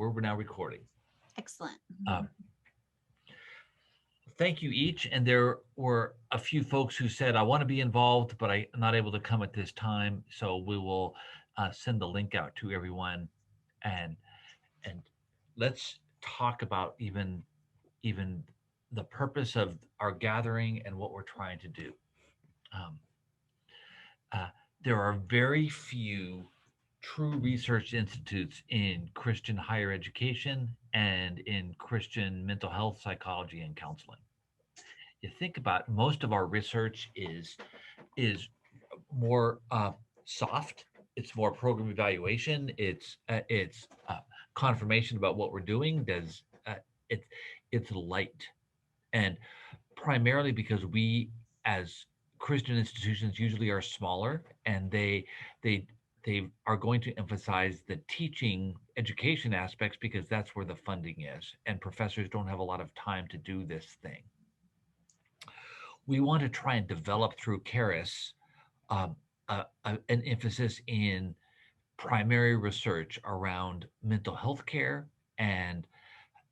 we're now recording. Excellent. Uh, Thank you each. And there were a few folks who said, I want to be involved, but I'm not able to come at this time. So we will send the link out to everyone. And and let's talk about even the purpose of our gathering and what we're trying to do. Um, uh, there are very few true research institutes in Christian higher education and in Christian mental health psychology and counseling. You think about most of our research is more soft. It's more program evaluation. It's confirmation about what we're doing. Does it's it's light, and primarily because we as Christian institutions usually are smaller, and they they are going to emphasize the teaching education aspects because that's where the funding is, and professors don't have a lot of time to do this thing. We want to try and develop through Charis an emphasis in primary research around mental health care and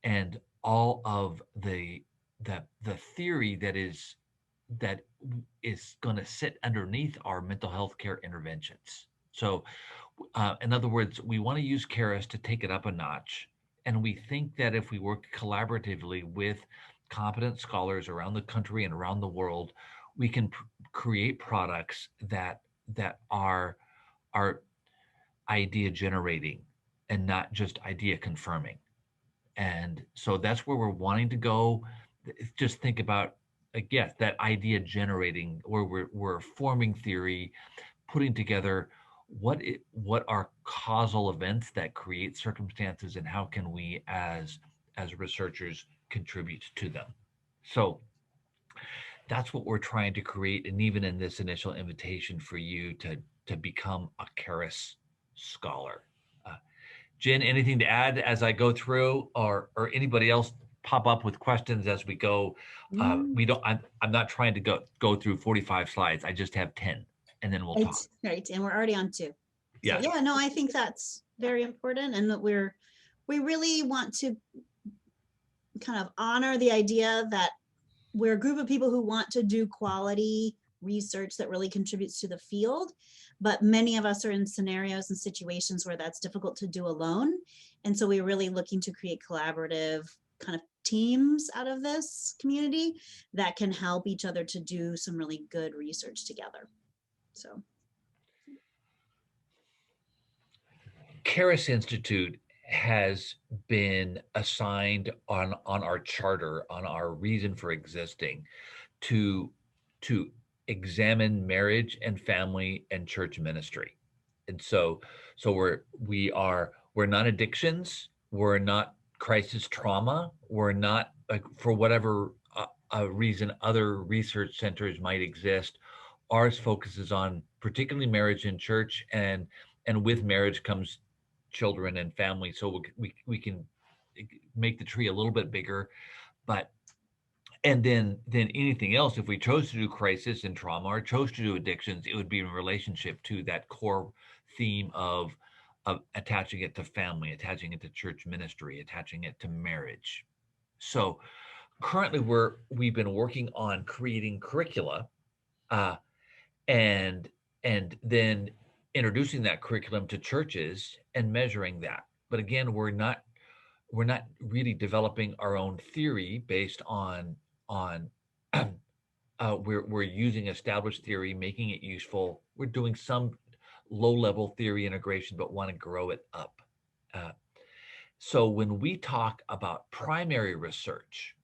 and all of the theory that is going to sit underneath our mental health care interventions. So, in other words, we want to use Charis to take it up a notch, and we think that if we work collaboratively with competent scholars around the country and around the world, we can create products that are idea generating and not just idea confirming. And so that's where we're wanting to go. Just think about, again, that idea generating, where we're forming theory, putting together what are causal events that create circumstances, and how can we as researchers contribute to them. So that's what we're trying to create. And even in this initial invitation for you to become a Charis scholar. Uh, Jen, anything to add as I go through, or anybody else pop up with questions as we go? Mm, We don't. I'm not trying to go through 45 slides. I just have 10, and then we'll right, talk. right. And we're already on two. So Yeah. yeah, no, I think that's very important, and that we really want to kind of honor the idea that we're a group of people who want to do quality research that really contributes to the field, but many of us are in scenarios and situations where that's difficult to do alone. And so we're really looking to create collaborative kind of teams out of this community that can help each other to do some really good research together. So Charis Institute has been assigned on our charter, on our reason for existing, to to examine marriage and family and church ministry. And so we're not addictions, we're not crisis trauma, we're not, like, for whatever reason other research centers might exist. Ours focuses on particularly marriage and church, and with marriage comes children and family. So we can make the tree a little bit bigger, but and then anything else, if we chose to do crisis and trauma or chose to do addictions, it would be in relationship to that core theme of attaching it to family, attaching it to church ministry, attaching it to marriage. So currently we've been working on creating curricula, uh, and then introducing that curriculum to churches and measuring that. But again, we're not really developing our own theory based on we're using established theory, making it useful. We're doing some low level theory integration, but want to grow it up. Uh, so when we talk about primary research,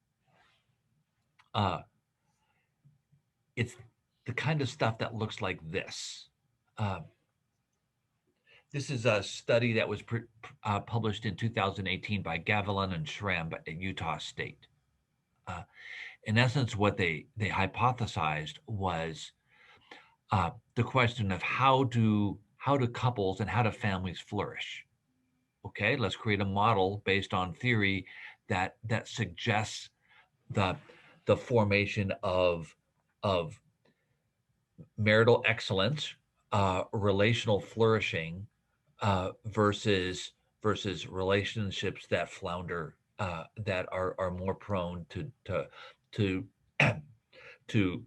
uh, it's the kind of stuff that looks like this. Uh, this is a study that was published in 2018 by Gavilan and Schramm at Utah State. Uh, in essence, what they hypothesized was the question of how do couples and how do families flourish. Okay, let's create a model based on theory that suggests the the formation of marital excellence, relational flourishing, versus versus relationships that flounder, that are more prone to to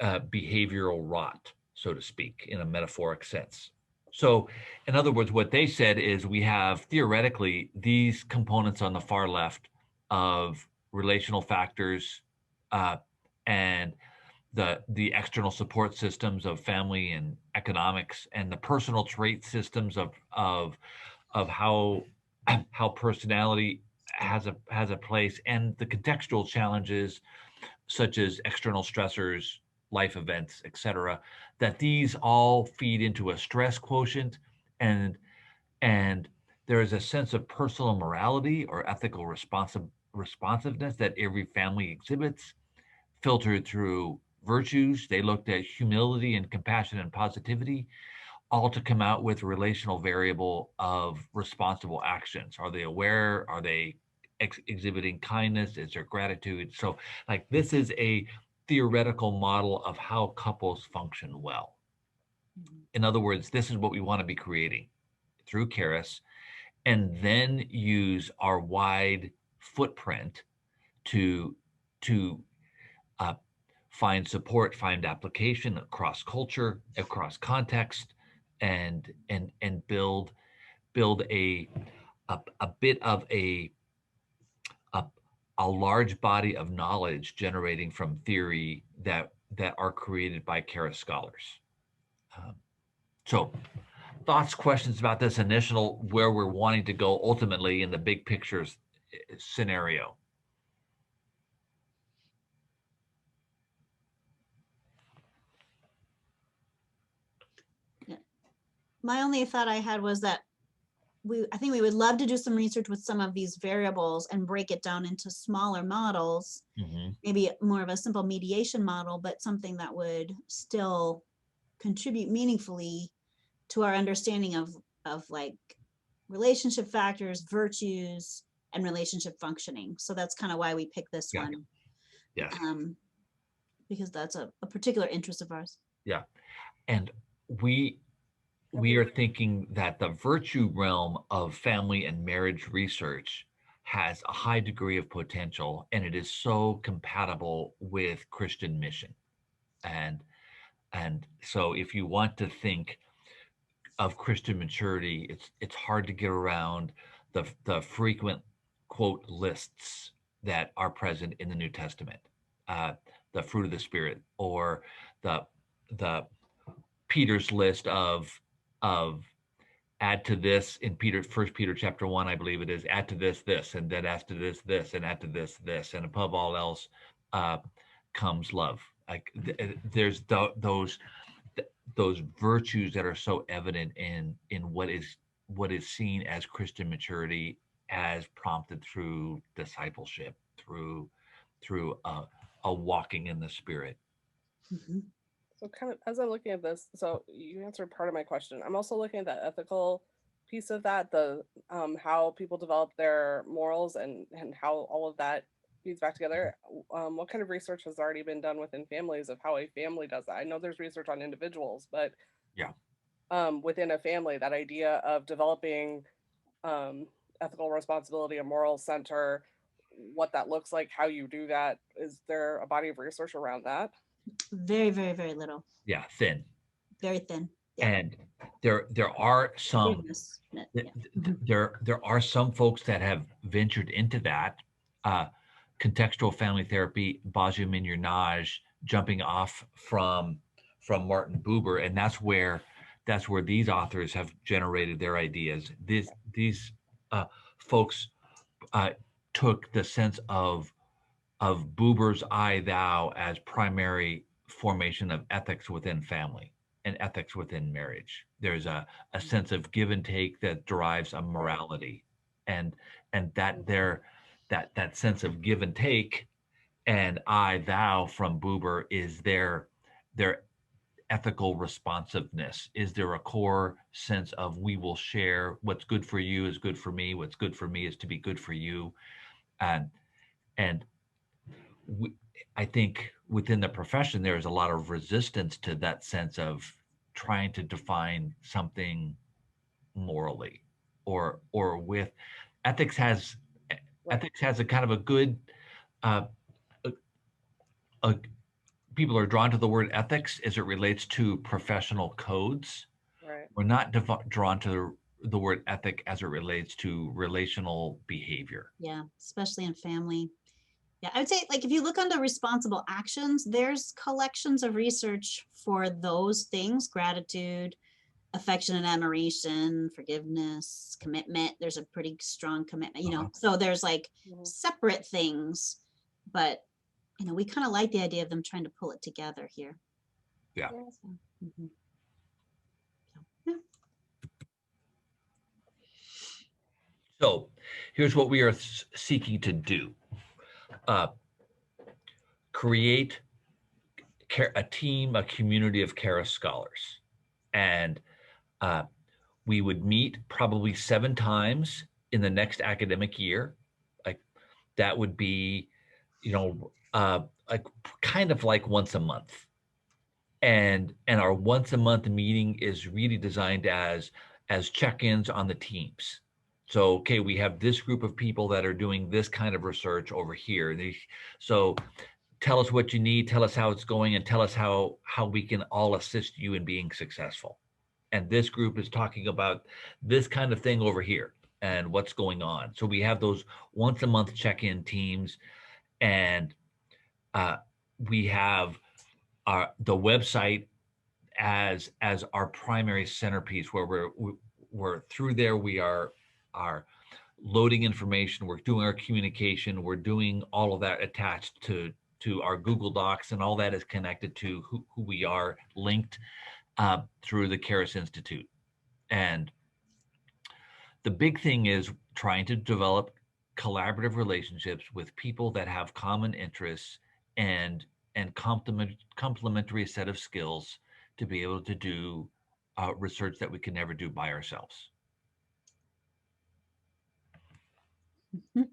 behavioral rot, so to speak, in a metaphoric sense. So, in other words, what they said is we have theoretically these components on the far left of relational factors, and the external support systems of family and economics, and the personal trait systems of how personality has a place, and the contextual challenges such as external stressors, life events, etc., that these all feed into a stress quotient, and and there is a sense of personal morality or ethical responsiveness that every family exhibits, filtered through virtues. They looked at humility and compassion and positivity, all to come out with a relational variable of responsible actions. Are they aware? Are they exhibiting kindness? Is there gratitude? So, like, this is a theoretical model of how couples function well. In other words, this is what we want to be creating through Charis, and then use our wide footprint to to uh, find support, find application across culture, across context, and build a bit of a a large body of knowledge generating from theory that are created by Charis scholars. Um, so, thoughts, questions about this initial where we're wanting to go ultimately in the big pictures scenario? Yeah. My only thought I had was that I think we would love to do some research with some of these variables and break it down into smaller models, Mm-hmm. maybe more of a simple mediation model, but something that would still contribute meaningfully to our understanding of like relationship factors, virtues, and relationship functioning. So that's kind of why we picked this Yeah. one, Yes. because that's a particular interest of ours. Yeah. And we we are thinking that the virtue realm of family and marriage research has a high degree of potential, and it is so compatible with Christian mission. And so if you want to think of Christian maturity, it's hard to get around the frequent quote lists that are present in the New Testament, uh, the fruit of the Spirit, or the the Peter's list of add to this in First Peter chapter 1, I believe it is, add to this, and then add to this, and add to this, and above all else, uh, comes love. Like there's those virtues that are so evident in what is seen as Christian maturity, as prompted through discipleship, through a walking in the Spirit. Mhm. So kind of as I'm looking at this, so you answered part of my question. I'm also looking at the ethical piece of that, the how people develop their morals and how all of that feeds back together. What kind of research has already been done within families of how a family does that? I know there's research on individuals, but Yeah. within a family, that idea of developing um, ethical responsibility, a moral center, what that looks like, how you do that. Is there a body of research around that? Very, very, very little, Yeah, thin. very thin. Yeah. And there are some Goodness. th- Yeah. Mhm. there are some folks that have ventured into that, uh, contextual family therapy, Baju Minyar, jumping off from Martin Buber, and that's where these authors have generated their ideas. These uh, folks uh, took the sense of Buber's I thou as primary formation of ethics within family and ethics within marriage. There's a sense of give and take that derives a morality, and that sense of give and take and I thou from Buber is their ethical responsiveness. Is there a core sense of we will share what's good for you is good for me, what's good for me is to be good for you, and and we, I think within the profession, there is a lot of resistance to that sense of trying to define something morally or with. Ethics has ethics has a kind of a good uh, a, people are drawn to the word ethics as it relates to professional codes. Right. We're not drawn to the word ethic as it relates to relational behavior. Yeah, especially in family. Yeah, I would say, like, if you look under responsible actions, there's collections of research for those things: gratitude, affection and admiration, forgiveness, commitment. There's a pretty strong commitment, you know. So there's like Mhm. separate things, but you know, we kind of like the idea of them trying to pull it together here. Yeah. Yeah. So, mhm. So, yeah. So here's what we are seeking to do. Uh, create a team, a community of Charis scholars. And uh, we would meet probably 7 times in the next academic year. Like that would be, you know, like kind of like once a month. And our once a month meeting is really designed as check-ins on the teams. So, okay, we have this group of people that are doing this kind of research over here. So tell us what you need, tell us how it's going, and tell us how we can all assist you in being successful. And this group is talking about this kind of thing over here and what's going on. So we have those once a month check-in teams, and uh, we have the website as our primary centerpiece, where we're through there. We are loading information, we're doing our communication, we're doing all of that attached to our Google Docs, and all that is connected to who we are, linked through the Charis Institute. And the big thing is trying to develop collaborative relationships with people that have common interests and complementary set of skills to be able to do research that we can never do by ourselves. Mhm.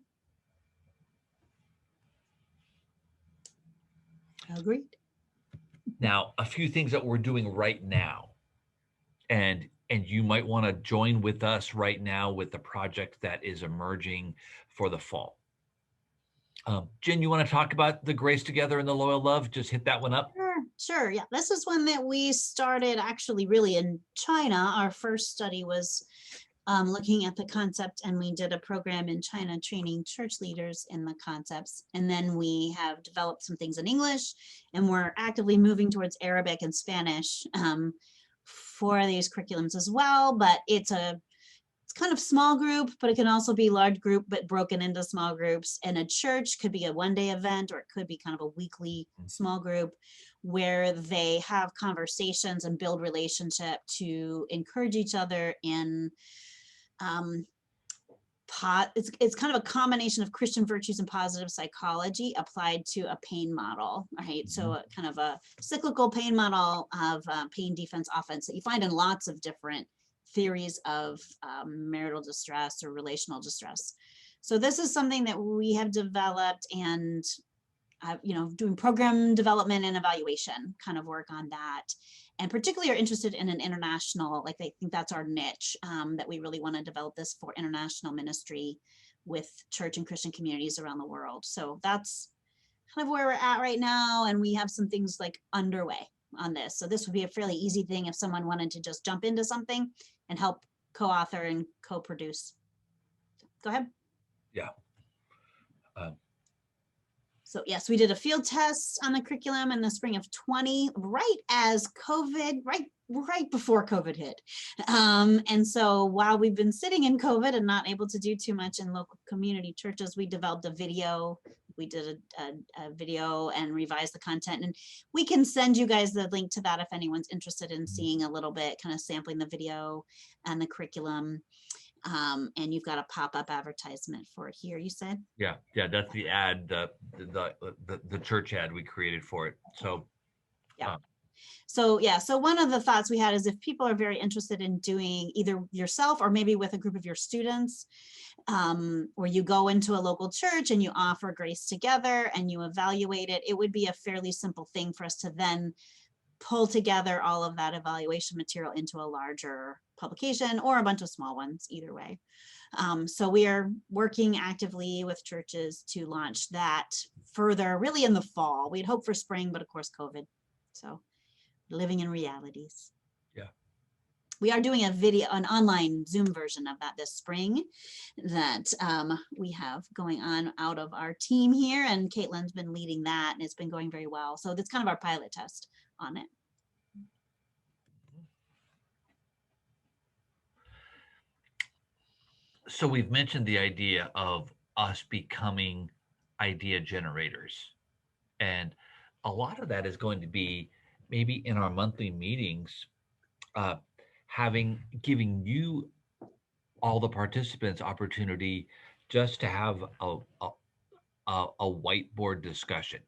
Agreed. Now, a few things that we're doing right now, and you might want to join with us right now with the project that is emerging for the fall. Jen, you want to talk about the Grace Together and the Loyal Love? Just hit that one up. Sure. Yeah, this is one that we started actually really in China. Our first study was looking at the concept, and we did a program in China training church leaders in the concepts. And then we have developed some things in English, and we're actively moving towards Arabic and Spanish for these curriculums as well. But it's kind of small group, but it can also be large group, but broken into small groups. And a church could be a one-day event, or it could be kind of a weekly small group where they have conversations and build relationship to encourage each other in it's kind of a combination of Christian virtues and positive psychology applied to a pain model, right? So kind of a cyclical pain model of pain, defense, offense that you find in lots of different theories of marital distress or relational distress. So this is something that we have developed, and doing program development and evaluation kind of work on that, and particularly are interested in an international, like I think that's our niche, that we really want to develop this for international ministry with church and Christian communities around the world. So that's kind of where we're at right now, and we have some things like underway on this. So this would be a fairly easy thing if someone wanted to just jump into something and help co-author and co-produce. Go ahead. Yeah. So yes, we did a field test on the curriculum in the spring of 20, right as COVID, right before COVID hit. And so while we've been sitting in COVID and not able to do too much in local community churches, we developed a video. We did a video and revised the content, and we can send you guys the link to that if anyone's interested in seeing a little bit, kind of sampling the video and the curriculum. And you've got a pop-up advertisement for it here, you said? Yeah, that's the ad, the church ad we created for it. So yeah. So yeah, so one of the thoughts we had is if people are very interested in doing either yourself or maybe with a group of your students, or you go into a local church and you offer Grace Together and you evaluate it, it would be a fairly simple thing for us to then pull together all of that evaluation material into a larger publication or a bunch of small ones, either way. So we are working actively with churches to launch that further, really in the fall. We'd hope for spring, but of course, COVID. So living in realities. Yeah. We are doing a video, an online Zoom version of that this spring that we have going on out of our team here. And Caitlin's been leading that and it's been going very well. So that's kind of our pilot test on it. So we've mentioned the idea of us becoming idea generators. And a lot of that is going to be maybe in our monthly meetings, uh, giving you all the participants opportunity just to have a whiteboard discussion.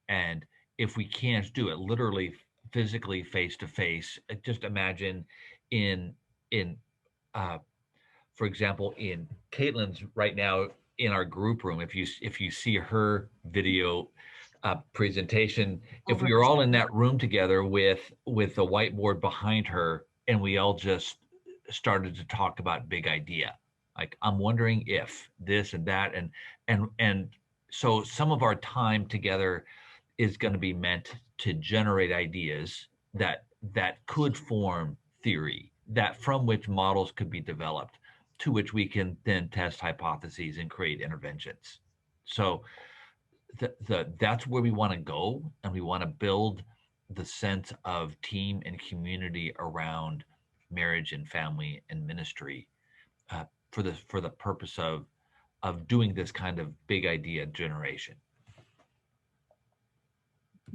And if we can't do it literally physically face to face, just imagine in uh, for example, in Caitlin's right now in our group room, if you see her video presentation, if we were all in that room together with the whiteboard behind her, and we all just started to talk about big idea, like I'm wondering if this and that, and so some of our time together is going to be meant to generate ideas that could form theory, that from which models could be developed, to which we can then test hypotheses and create interventions. So that's where we want to go, and we want to build the sense of team and community around marriage and family and ministry for the purpose of doing this kind of big idea generation.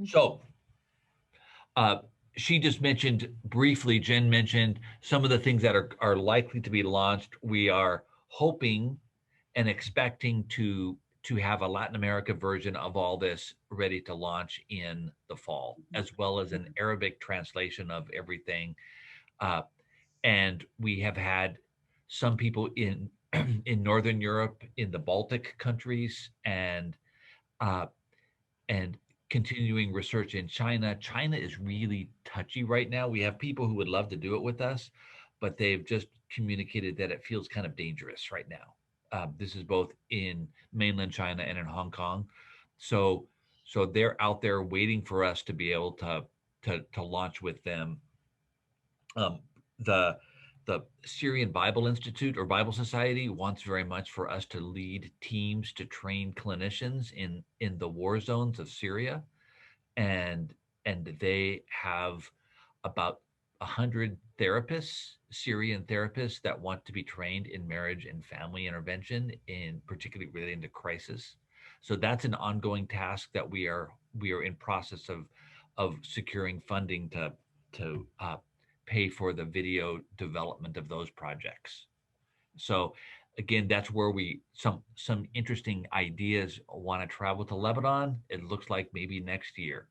So she just mentioned briefly, Jen mentioned some of the things that are likely to be launched. We are hoping and expecting to have a Latin America version of all this ready to launch in the fall, as well as an Arabic translation of everything. And we have had some people in in Northern Europe, in the Baltic countries, and continuing research in China. China is really touchy right now. We have people who would love to do it with us, but they've just communicated that it feels kind of dangerous right now. This is both in mainland China and in Hong Kong. So they're out there waiting for us to be able to launch with them. The Syrian Bible Institute or Bible Society wants very much for us to lead teams to train clinicians in the war zones of Syria, and they have about 100 therapists, Syrian therapists, that want to be trained in marriage and family intervention, in particularly relating to crisis. So that's an ongoing task that we are in process of securing funding to pay for the video development of those projects. So again, that's where some interesting ideas want to travel to Lebanon. It looks like maybe next year.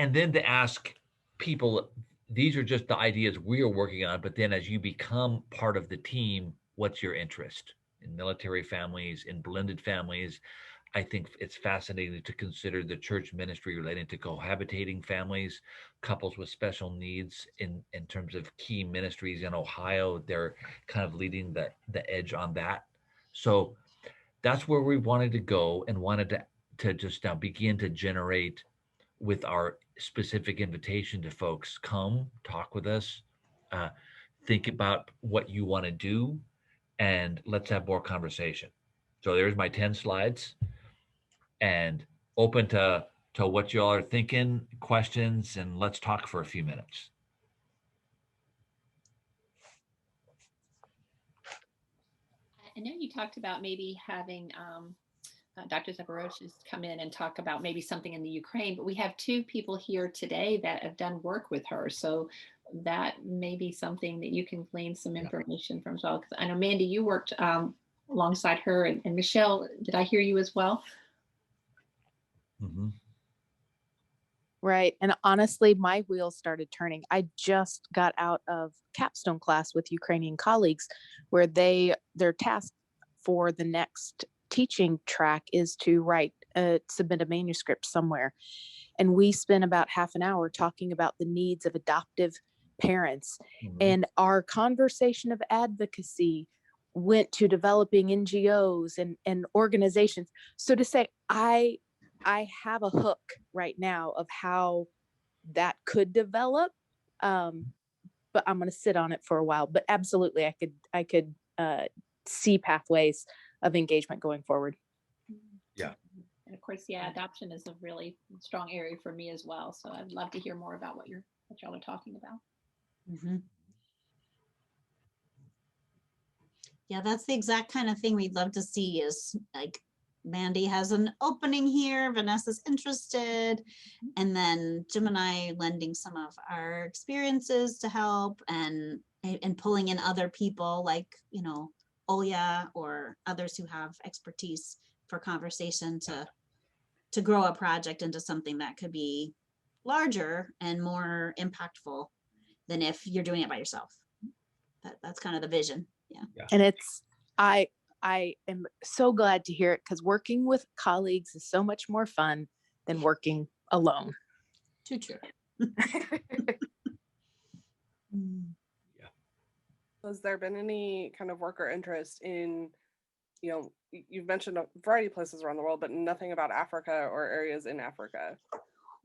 And then to ask people, these are just the ideas we are working on, but then as you become part of the team, what's your interest in military families, in blended families? I think it's fascinating to consider the church ministry relating to cohabitating families, couples with special needs in terms of key ministries in Ohio. They're kind of leading the edge on that. So that's where we wanted to go, and wanted to just now begin to generate with our specific invitation to folks. Come talk with us, think about what you want to do, and let's have more conversation. So there's my 10 slides, and open to what y'all are thinking, questions, and let's talk for a few minutes. I know you talked about maybe having Dr. Zaporozhych come in and talk about maybe something in the Ukraine, but we have two people here today that have done work with her. So that may be something that you can glean some information from as well. Because I know, Mandy, you worked alongside her, and Michelle, did I hear you as well? Mm-hmm. Right. And honestly, my wheels started turning. I just got out of capstone class with Ukrainian colleagues, where their task for the next teaching track is to write submit a manuscript somewhere. And we spent about half an hour talking about the needs of adoptive parents. And our conversation of advocacy went to developing NGOs and organizations. So to say, I have a hook right now of how that could develop. But I'm going to sit on it for a while. But absolutely, I could see pathways of engagement going forward. Yeah. And of course, yeah, adoption is a really strong area for me as well. So I'd love to hear more about what y'all are talking about. Mm-hmm. Yeah, that's the exact kind of thing we'd love to see, is like Mandy has an opening here, Vanessa's interested, and then Jim and I lending some of our experiences to help, and pulling in other people like, you know, Olya or others who have expertise for conversation to grow a project into something that could be larger and more impactful than if you're doing it by yourself. That's kind of the vision. Yeah. And I am so glad to hear it, because working with colleagues is so much more fun than working alone. Too true. Has there been any kind of work or interest in, you know, you've mentioned a variety of places around the world, but nothing about Africa or areas in Africa?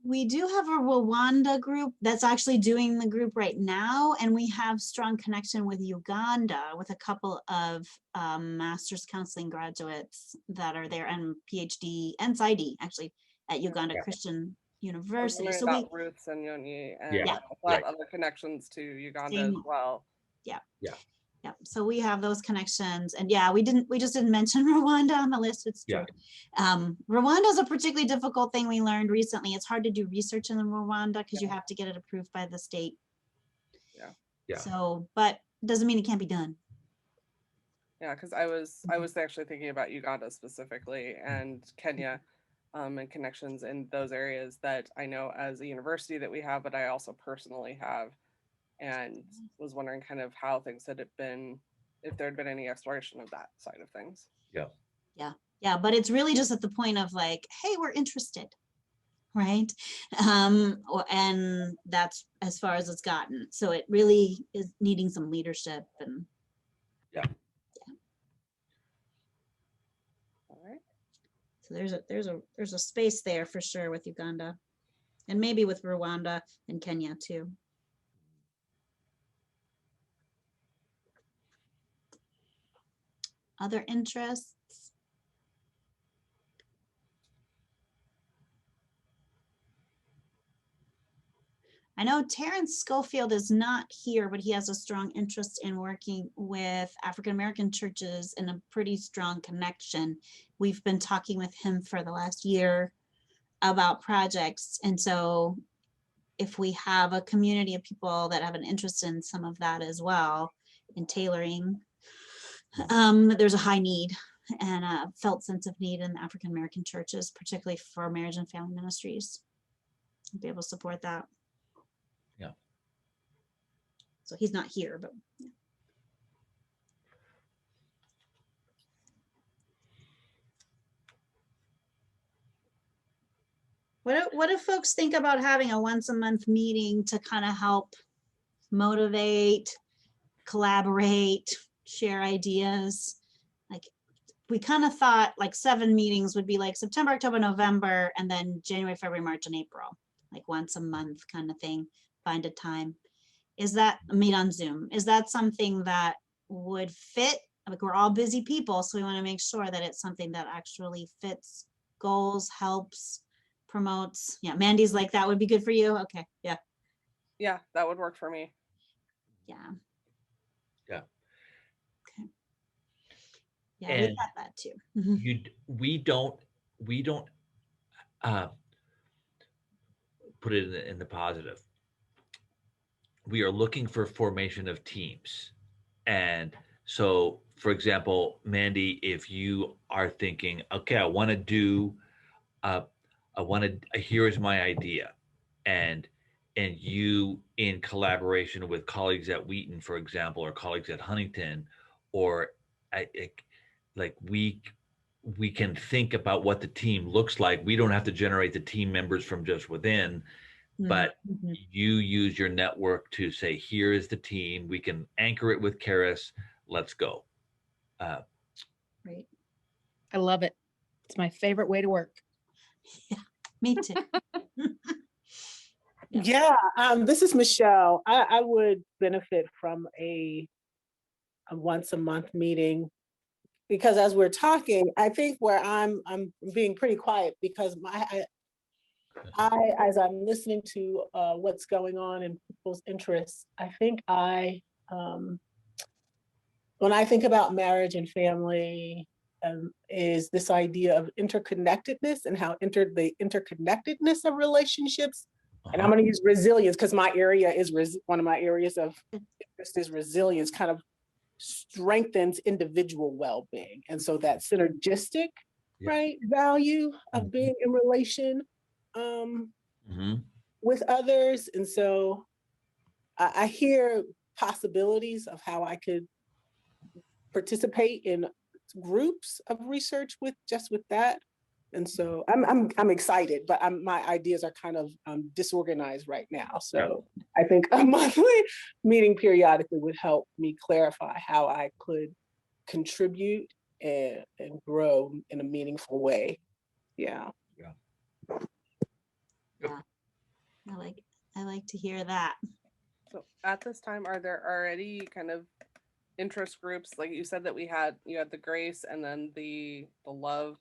We do have a Rwanda group that's actually doing the group right now, and we have strong connection with Uganda with a couple of master's counseling graduates that are there, and PhD and PsyD actually at Uganda Christian University. So about Ruth's and Yoni, and Yeah, other connections to Uganda as well. Yeah, so we have those connections, and yeah, we just didn't mention Rwanda on the list. It's true. Rwanda is a particularly difficult thing we learned recently. It's hard to do research in Rwanda because you have to get it approved by the state. Yeah. So, but it doesn't mean it can't be done. Yeah, because I was actually thinking about Uganda specifically, and Kenya, and connections in those areas that I know as a university that we have, but I also personally have, and was wondering kind of how things had been, if there had been any exploration of that side of things. Yeah, but it's really just at the point of like, hey, we're interested, right? And that's as far as it's gotten. So it really is needing some leadership and All right. So there's a space there for sure with Uganda, and maybe with Rwanda and Kenya too. Other interests? I know Terrence Schofield is not here, but he has a strong interest in working with African-American churches and a pretty strong connection. We've been talking with him for the last year about projects. And so if we have a community of people that have an interest in some of that as well, in tailoring, there's a high need and a felt sense of need in African-American churches, particularly for marriage and family ministries, to be able to support that. Yeah. So he's not here, but yeah. What do folks think about having a once a month meeting to kind of help motivate, collaborate, share ideas? Like, we kind of thought like 7 meetings would be like September, October, November, and then January, February, March, and April, like once a month kind of thing. Find a time. Is that meet on Zoom? Is that something that would fit? Like, we're all busy people, so we want to make sure that it's something that actually fits goals, helps, promotes. Yeah, Mandy's like, that would be good for you. Okay, yeah. Yeah, that would work for me. Yeah. Yeah. Okay. Yeah, And we got that too. we don't put it in the positive. We are looking for formation of teams. And so, for example, Mandy, if you are thinking, okay, I want to do, here's my idea. And you, in collaboration with colleagues at Wheaton, for example, or colleagues at Huntington, or like we can think about what the team looks like. We don't have to generate the team members from just within, but Mhm. you use your network to say, here is the team. We can anchor it with Charis. Let's go. Right. I love it. It's my favorite way to work. Me too. Yeah, this is Michelle. I would benefit from a once a month meeting, because as we're talking, I think where I'm being pretty quiet because as I'm listening to what's going on in people's interests, I think when I think about marriage and family, is this idea of interconnectedness and how the interconnectedness of relationships. And I'm going to use resilience because my area is one of my areas of interest is resilience, kind of strengthens individual well-being. And so that synergistic, right, value of being in relation with others. And so I hear possibilities of how I could participate in groups of research with that. And so I'm excited, but my ideas are kind of disorganized right now. So I think a monthly meeting periodically would help me clarify how I could contribute and grow in a meaningful way. Yeah. I like to hear that. So at this time, are there already kind of interest groups? Like you said that you had the Grace and then the Love.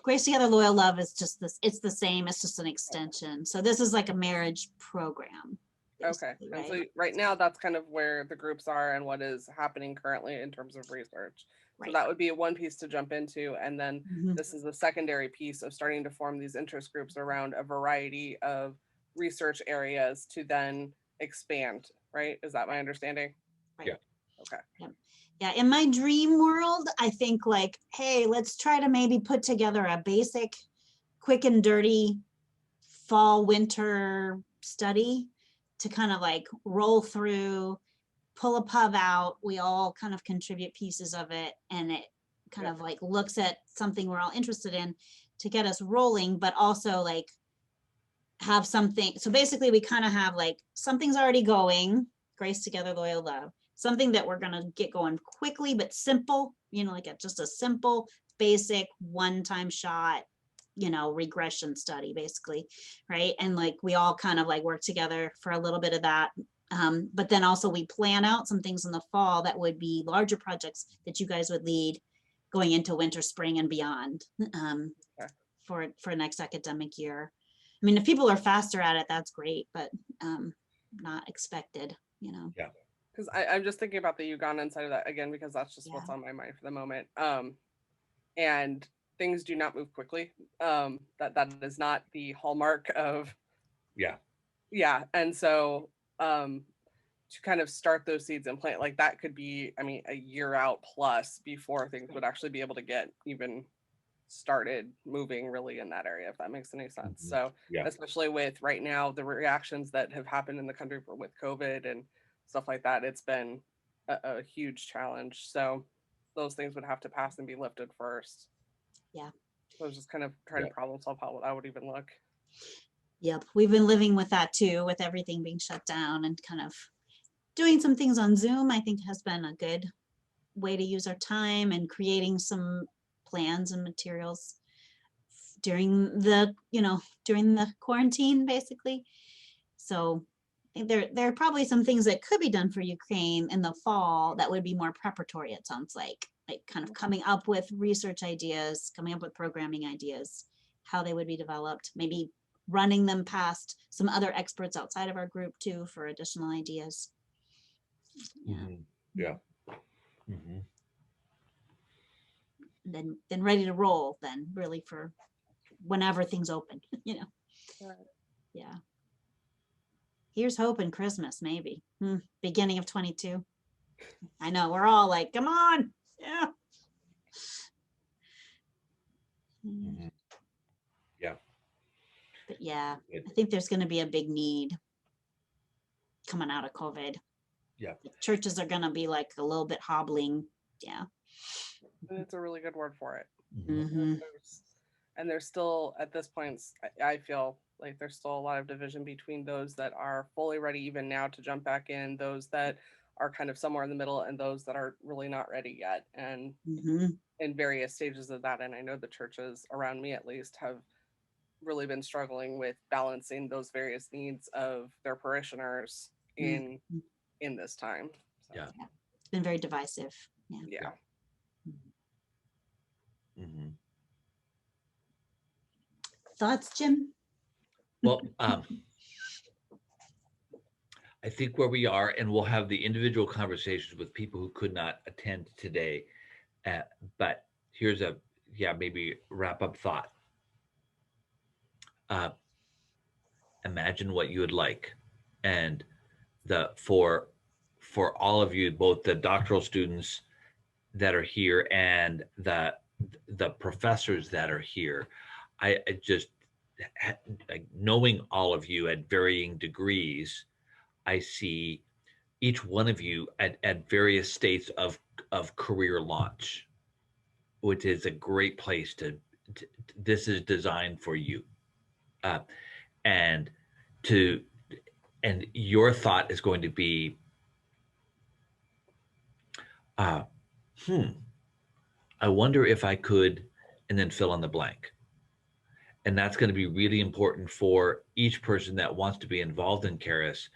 Grace Together Loyal Love is just this, it's the same, it's just an extension. So this is like a marriage program. Okay. Right? And so right now that's kind of where the groups are and what is happening currently in terms of research. So that would be one piece to jump into. And then this is the secondary piece of starting to form these interest groups around a variety of research areas to then expand, right? Is that my understanding? Right. Yeah. Okay. Yep. Yeah, in my dream world, I think like, hey, let's try to maybe put together a basic, quick and dirty fall, winter study to kind of like roll through, pull a pub out. We all kind of contribute pieces of it, and it kind of like looks at something we're all interested in to get us rolling, but also like have something. So basically we kind of have like something's already going, Grace Together Loyal Love, something that we're going to get going quickly but simple, like just a simple basic one-time shot, regression study basically, right? And like we all kind of like work together for a little bit of that, but then also we plan out some things in the fall that would be larger projects that you guys would lead going into winter, spring, and beyond for next academic year. I mean, if people are faster at it, that's great, but not expected, Yeah. Because I'm just thinking about the Ugandan side of that again, because that's just what's on my mind for the moment. And things do not move quickly. That is not the hallmark of. Yeah. And so to kind of start those seeds and plant, like that could be, I mean, a year out plus before things would actually be able to get even started moving really in that area, if that makes any sense. So especially with right now, the reactions that have happened in the country with COVID and stuff like that, it's been a huge challenge. So those things would have to pass and be lifted first. Yeah. So I was just kind of trying to problem solve how that would even look. Yep. We've been living with that too, with everything being shut down, and kind of doing some things on Zoom, I think has been a good way to use our time, and creating some plans and materials during the quarantine basically. So I think there are probably some things that could be done for Ukraine in the fall that would be more preparatory, it sounds like kind of coming up with research ideas, coming up with programming ideas, how they would be developed, maybe running them past some other experts outside of our group too for additional ideas. Then ready to roll then, really, for whenever things open. Yeah. Here's hoping Christmas, maybe beginning of 22. I know we're all like, come on. Yeah. But yeah, I think there's going to be a big need coming out of COVID. Yeah. The churches are going to be like a little bit hobbling Yeah. And it's a really good word for it. Mm-hmm. And there's still, at this point, I feel like there's still a lot of division between those that are fully ready even now to jump back in, those that are kind of somewhere in the middle, and those that are really not ready yet, and in various stages of that. And I know the churches around me, at least, have really been struggling with balancing those various needs of their parishioners in this time. So, Yeah. It's been very divisive. Yeah. Thoughts, Jim? Well, I think where we are, and we'll have the individual conversations with people who could not attend today. But here's maybe wrap up thought. Imagine what you would like, and for all of you, both the doctoral students that are here and the professors that are here, I just like knowing all of you at varying degrees, I see each one of you at various states of career launch, which is a great place to this is designed for you, and to and your thought is going to be, I wonder if I could, and then fill in the blank. And that's going to be really important for each person that wants to be involved in Charis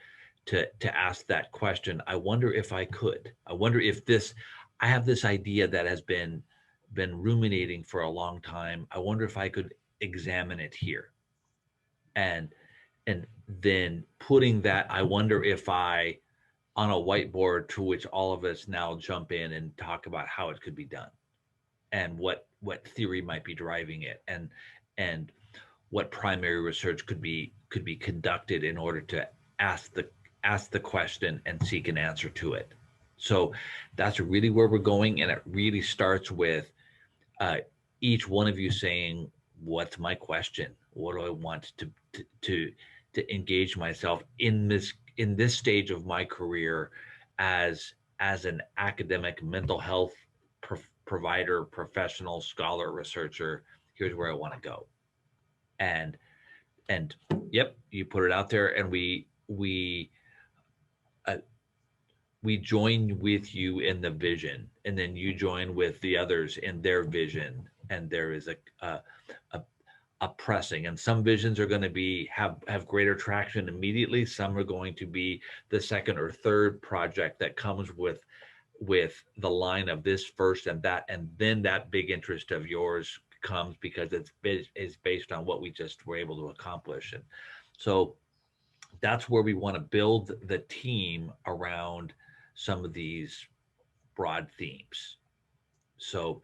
to ask that question. I wonder if I could. I wonder if I have this idea that has been ruminating for a long time. I wonder if I could examine it here. And then putting that, I wonder if I, on a whiteboard, to which all of us now jump in and talk about how it could be done, and what theory might be driving it, and what primary research could be conducted in order to ask the question and seek an answer to it. So that's really where we're going, and it really starts with each one of you saying, "What's my question? What do I want to engage myself in this stage of my career as an academic mental health provider, professional, scholar, researcher? Here's where I want to go." And yep, you put it out there, and we join with you in the vision, and then you join with the others in their vision, and there is a pressing. And some visions are going to have greater traction immediately. Some are going to be the second or third project that comes with the line of this first and that, and then that big interest of yours comes because it's based on what we just were able to accomplish. And so that's where we want to build the team around some of these broad themes. So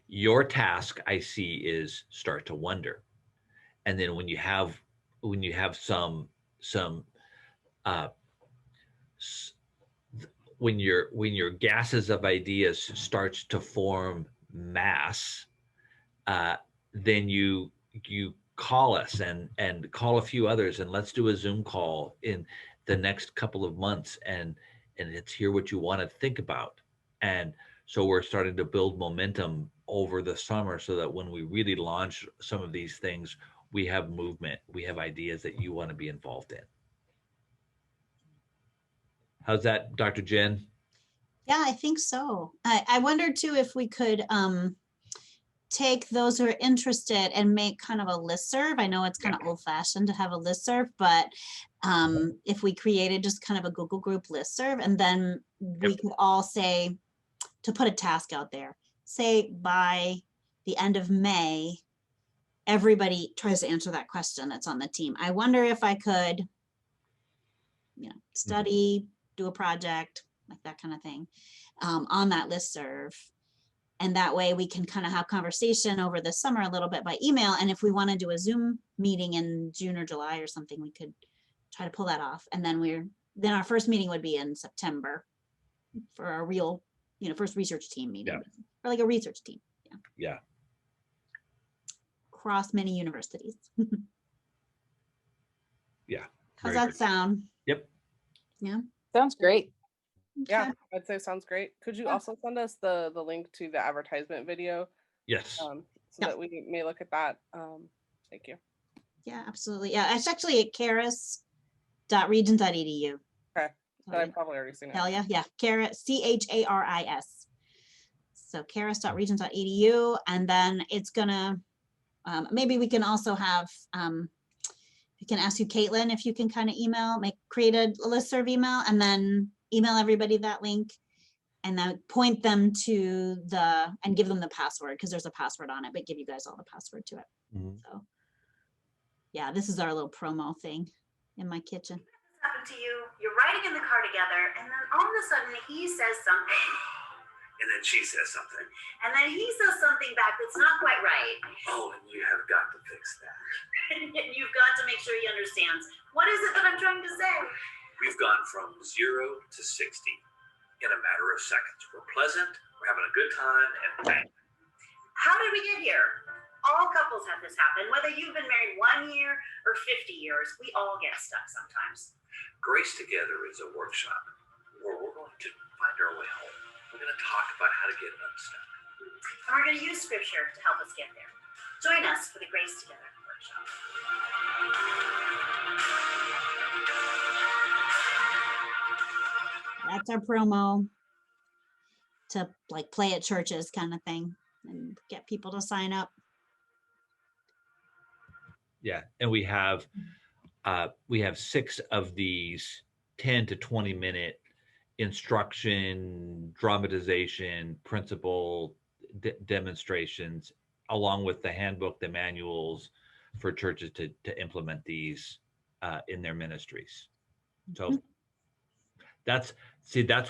your task, I see, is start to wonder. And then when you have some when your gases of ideas starts to form mass, then you call us and call a few others, and let's do a Zoom call in the next couple of months, and let's hear what you want to think about. And so we're starting to build momentum over the summer so that when we really launch some of these things, we have movement, we have ideas that you want to be involved in. How's that, Dr. Jen? Yeah, I think so. I wondered too if we could take those who are interested and make kind of a listserv. I know it's kind of old fashioned to have a listserv, but if we created just kind of a Google group listserv, and then we could all say, to put a task out there, say by the end of May, everybody tries to answer that question that's on the team. I wonder if I could, study, do a project, like that kind of thing, on that listserv. And that way we can kind of have conversation over the summer a little bit by email. And if we want to do a Zoom meeting in June or July or something, we could try to pull that off. And then our first meeting would be in September for a real, first research team meeting, or like a research team. Yeah. Across many universities. Yeah. How's that sound? Yep. Yeah. Sounds great. Yeah, I'd say sounds great. Could you Yeah. also send us the link to the advertisement video Yes. so Yeah. that we may look at that? Thank you. Yeah, absolutely. Yeah, it's actually at charis.regent.edu. Okay, Oh, but I've yeah. probably already seen it. Hell yeah, yeah. Charis, CHARIS. So charis.regent.edu, and then it's gonna. Maybe we can also have. We can ask you, Caitlin, if you can kind of create a listserv email, and then email everybody that link, and then point them to and give them the password, because there's a password on it, but give you guys all the password to it. Mhm. So yeah, this is our little promo thing in my kitchen. Happened to you, you're riding in the car together, and then all of a sudden he says something. And then she says something. And then he says something back that's not quite right. Oh, and you have got to fix that. And you've got to make sure he understands. What is it that I'm trying to say? We've gone from 0 to 60 in a matter of seconds. We're pleasant, we're having a good time, and bang. How did we get here? All couples have this happen. Whether you've been married 1 year or 50 years, we all get stuck sometimes. Grace Together is a workshop where we're going to find our way home. We're going to talk about how to get unstuck. And we're going to use scripture to help us get there. Join us for the Grace Together workshop. That's our promo to like play at churches kind of thing, and get people to sign up. Yeah, and we have 6 of these 10 to 20 minute instruction, dramatization, principle demonstrations, along with the handbook, the manuals for churches to implement these in their ministries. So that's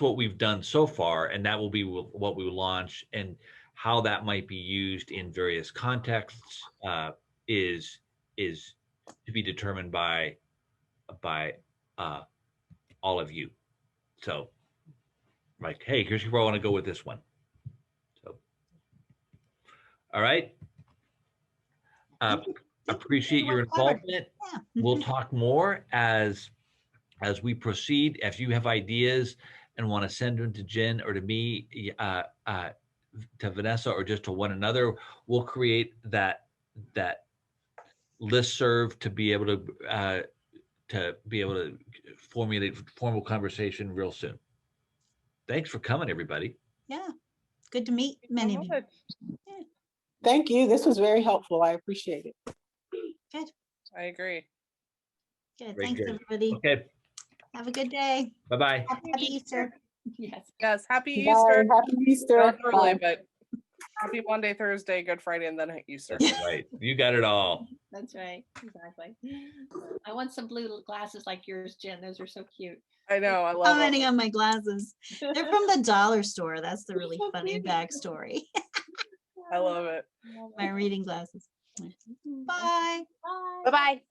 what we've done so far, and that will be what we will launch. And how that might be used in various contexts is to be determined by all of you. So, like, hey, here's where I want to go with this one. So, all right. Appreciate your involvement. Yeah. We'll talk more as we proceed. If you have ideas and want to send them to Jen or to me, to Vanessa, or just to one another, we'll create that listserv to be able to formulate formal conversation real soon. Thanks for coming, everybody. Yeah, good to meet many of you. Thank you. This was very helpful. I appreciate it. Good. I agree. Good. Very Thanks, good. everybody. Okay. Have a good day. Bye-bye. Happy Easter. Yes. Yes, happy Bye. Easter. Happy Easter. Not early, Bye. but happy Monday, Thursday, Good Friday, and then Easter. Right. You got it all. That's right. Exactly. I want some blue glasses like yours, Jen. Those are so cute. I know. I love Commenting them. on my glasses. They're from the dollar store. That's the really So funny cute. backstory. I love it. My reading glasses. Bye. Bye. Bye-bye.